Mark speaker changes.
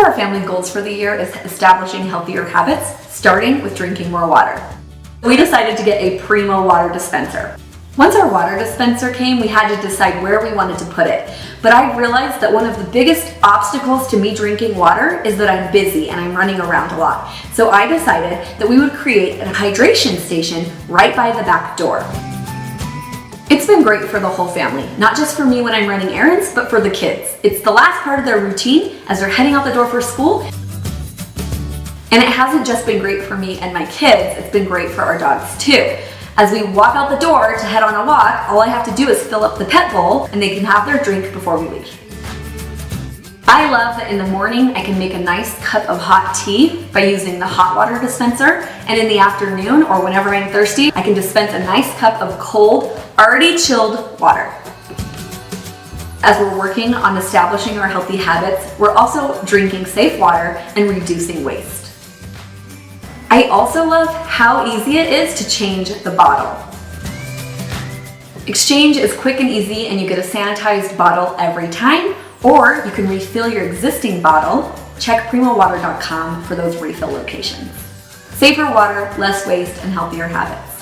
Speaker 1: our family goals for the year is establishing healthier habits, starting with drinking more water. We decided to get a Primo water dispenser. Once our water dispenser came, we had to decide where we wanted to put it. But I realized that one of the biggest obstacles to me drinking water is that I'm busy and I'm running around a lot. So I decided that we would create a hydration station right by the back door. It's been great for the whole family, not just for me when I'm running errands, but for the kids. It's the last part of their routine as they're heading out the door for school. And it hasn't just been great for me and my kids, it's been great for our dogs too. As we walk out the door to head on a walk, all I have to do is fill up the pet bowl and they can have their drink before we leave. I love that in the morning I can make a nice cup of hot tea by using the hot water dispenser, and in the afternoon or whenever I'm thirsty, I can dispense a nice cup of cold, already chilled water. As we're working on establishing our healthy habits, we're also drinking safe water and reducing waste. I also love how easy it is to change the bottle. Exchange is quick and easy and you get a sanitized bottle every time, or you can refill your existing bottle. Check primowater.com for those refill locations. Safer water, less waste, and healthier habits.